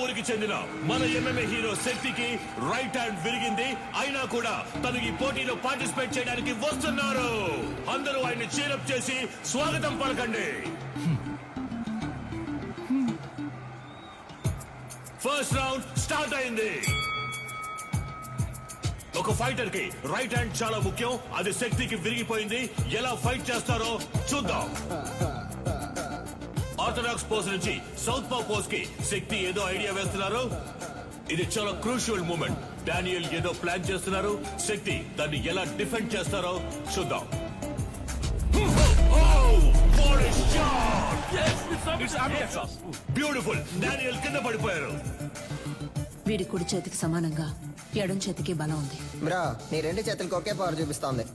ఊరికి చెందిన మన ఎంఎంఏ హీరో శక్తికి రైట్ హ్యాండ్ విరిగింది. అయినా కూడా తను ఈ పోటీలో పార్టిసిపేట్ చేయడానికి వస్తున్నారు. అందరూ ఆయన్ని చీరప్ చేసి స్వాగతం పలకండి. ఫస్ట్ రౌండ్ స్టార్ట్ అయింది. ఒక ఫైటర్ కి రైట్ హ్యాండ్ చాలా ముఖ్యం. అది శక్తికి విరిగిపోయింది. ఎలా ఫైట్ చేస్తారో చూద్దాం. ఆర్థడాక్స్ పోజ్ నుంచి సౌత్ పా పోజ్ కి శక్తి ఏదో ఐడియా వేస్తున్నారు. ఇది చాలా క్రూషియల్ మూమెంట్. డానియల్ ఏదో ప్లాన్ చేస్తున్నారు. శక్తి దాన్ని ఎలా డిఫెండ్ చేస్తారో చూద్దాం. బ్యూటిఫుల్. డానియల్ కింద పడిపోయారు. వీడి కుడి చేతికి సమానంగా ఎడం చేతికి బలం ఉంది. బ్రో నీ రెండు చేతులకు ఒకే పవర్ చూపిస్తోంది.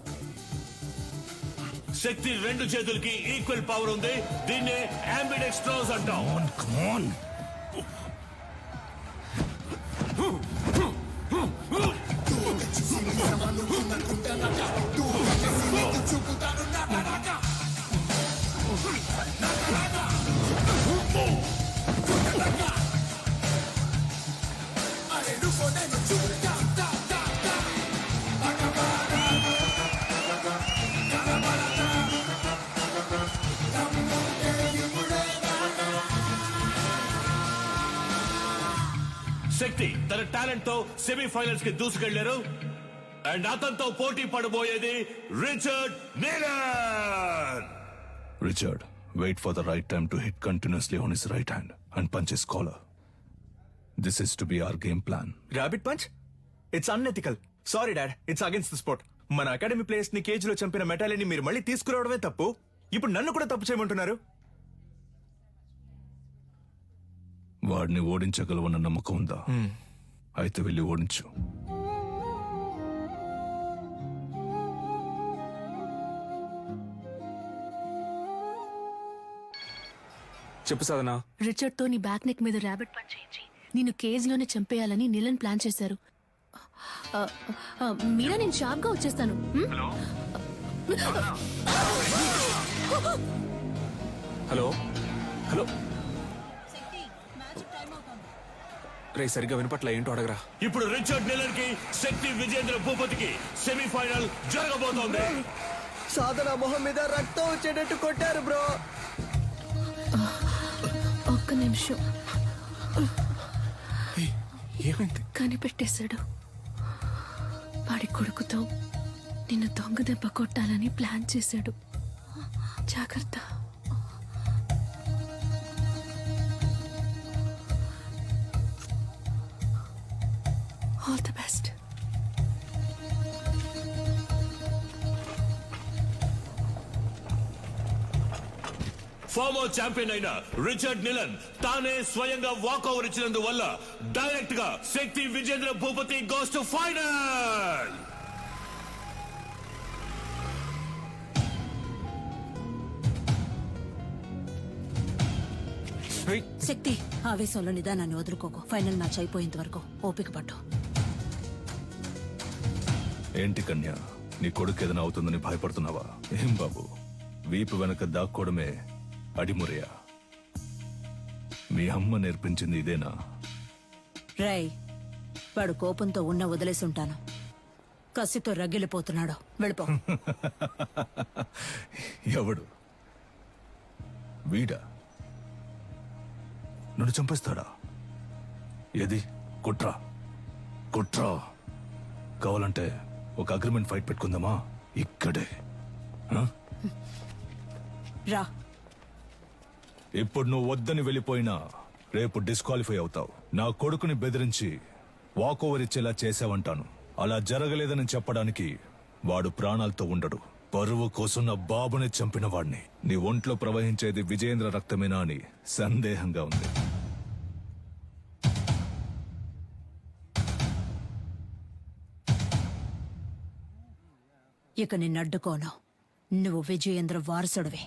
శక్తి రెండు చేతులకి ఈక్వల్ పవర్ ఉంది. దీన్నే అంబిడెక్స్ట్రోస్ అంటాం. శక్తి తన టాలెంట్ తో సెమీఫైనల్స్ కి దూసుకెళ్లారు. అండ్ అతనితో పోటీ పడబోయేది Richard నీలన్. Richard, wait for the right time to hit continuously on his right hand and punch his collar. This is to be our game plan. Rabbit punch? It's unethical. Sorry dad, it's against the sport. మన academy players ని cage లో చంపిన మెటాలిని మీరు మళ్ళీ తీసుకురావడమే తప్పు. ఇప్పుడు నన్ను కూడా తప్పు చేయమంటున్నారు. వాడిని ఓడించగలవన్న నమ్మకం ఉందా? అయితే వెళ్ళి ఓడించు. చెప్పు సాధనా. రిచర్డ్ తో నీ బ్యాక్ నెక్ మీద ర్యాబిట్ పంచ్ చేయించి నిన్ను కేజ్ లోనే చంపేయాలని నిలన్ ప్లాన్ చేశారు. మీరా నేను షార్ప్ గా వచ్చేస్తాను. హలో హలో రే సరిగ్గా వినపట్ల ఏంటో అడగరా. ఇప్పుడు రిచర్డ్ నీలన్ కి శక్తి విజేంద్ర భూపతికి సెమీఫైనల్ జరగబోతోంది. సాధన మొహం మీద రక్తం వచ్చేటట్టు కొట్టారు బ్రో. ఒక్క నిమిషం. ఏమైంది? కనిపెట్టేశాడు. వాడి కొడుకుతో నిన్ను దొంగ దెబ్బ కొట్టాలని ప్లాన్ చేశాడు. జాగ్రత్త. All the best. Former champion అయిన రిచర్డ్ నీలన్ తానే స్వయంగా వాకౌవర్ ఇచ్చినందువల్ల డైరెక్ట్ గా Shakti Vijendra Bhupathi goes to final. Shakti ఆవేశంలో నిదానాన్ని వదులుకోకు. ఫైనల్ మ్యాచ్ అయిపోయేంత వరకు ఓపిక పట్టు. ఏంటి కన్య, నీ కొడుకు ఏదైనా అవుతుందని భయపడుతున్నావా? ఏం బాబు, వీపు వెనక దాక్కోవడమే అడిమురయా? మీ అమ్మ నేర్పించింది ఇదేనా? రై, వాడు కోపంతో ఉన్న వదిలేసి ఉంటాను. కసితో రగిలిపోతున్నాడు. వెళ్ళిపో. ఎవడు వీడా? నన్ను చంపేస్తాడా? ఏది కుట్రా కుట్రా. కావాలంటే ఒక అగ్రిమెంట్ ఫైట్ పెట్టుకుందామా? ఇక్కడే. రా. ఇప్పుడు నువ్వు వద్దని వెళ్ళిపోయినా రేపు డిస్క్వాలిఫై అవుతావు. నా కొడుకుని బెదిరించి వాకోవర్ ఇచ్చేలా చేసావంటాను. అలా జరగలేదని చెప్పడానికి వాడు ప్రాణాలతో ఉండడు. పరువు కోసం నా బాబుని చంపిన వాడిని. నీ ఒంట్లో ప్రవహించేది విజయేంద్ర రక్తమేనా అని సందేహంగా ఉంది. ఇక నిన్నడ్డుకోను. నువ్వు విజయేంద్ర వారసుడివి.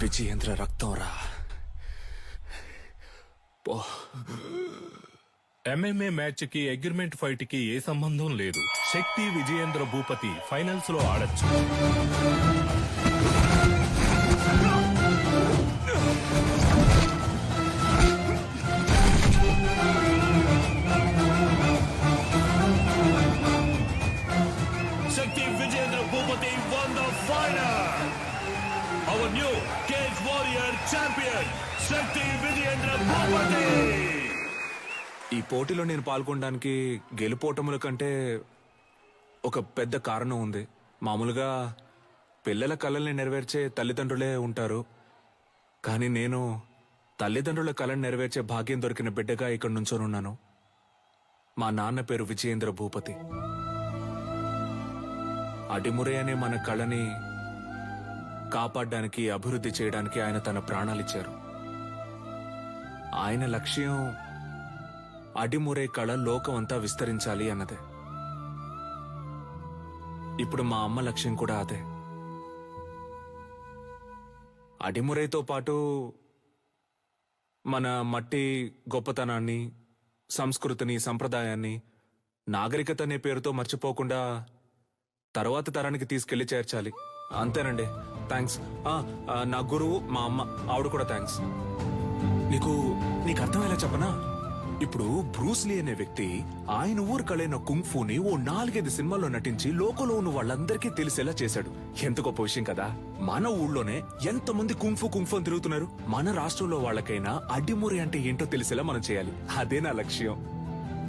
విజయేంద్ర రక్తం రా. ఎంఎంఏ మ్యాచ్ కి అగ్రిమెంట్ ఫైట్ కి ఏ సంబంధం లేదు. శక్తి విజయేంద్ర భూపతి ఫైనల్స్ లో ఆడొచ్చు. శక్తి Vijayendra Bhupathi won the final. Our new Cage Warrior champion, శక్తి విజయేంద్ర భూపతి. ఈ పోటీలో నేను పాల్గొనడానికి గెలుపోటముల కంటే ఒక పెద్ద కారణం ఉంది. మామూలుగా పిల్లల కలల్ని నెరవేర్చే తల్లిదండ్రులే ఉంటారు, కానీ నేను తల్లిదండ్రుల కళను నెరవేర్చే భాగ్యం దొరికిన బిడ్డగా ఇక్కడ నుంచోనున్నాను. మా నాన్న పేరు విజయేంద్ర భూపతి. అడిమురే అనే మన కళని కాపాడడానికి, అభివృద్ధి చేయడానికి ఆయన తన ప్రాణాలిచ్చారు. ఆయన లక్ష్యం అడిమురే కళ లోకం అంతా విస్తరించాలి అన్నదే. ఇప్పుడు మా అమ్మ లక్ష్యం కూడా అదే. అడిమురేతో పాటు మన మట్టి గొప్పతనాన్ని, సంస్కృతిని, సంప్రదాయాన్ని, నాగరికత అనే పేరుతో మర్చిపోకుండా తర్వాత తరానికి తీసుకెళ్లి చేర్చాలి. అంతేనండి. థ్యాంక్స్. నా గురువు మా అమ్మ, ఆవిడ కూడా థ్యాంక్స్. నీకు అర్థమయ్యేలా చెప్పనా? ఇప్పుడు బ్రూస్లీ అనే వ్యక్తి ఆయన ఊరు కళైన కుంగ్ఫూని ఓ 4-5 సినిమాల్లో నటించి లోకంలో ఉన్న వాళ్ళందరికీ తెలిసేలా చేశాడు. ఎంత గొప్ప విషయం కదా. మన ఊళ్ళోనే ఎంతమంది కుంగ్ఫూ అని తిరుగుతున్నారు. మన రాష్ట్రంలో వాళ్ళకైనా అడ్డిమురి అంటే ఏంటో తెలిసేలా మనం చేయాలి. అదే నా లక్ష్యం.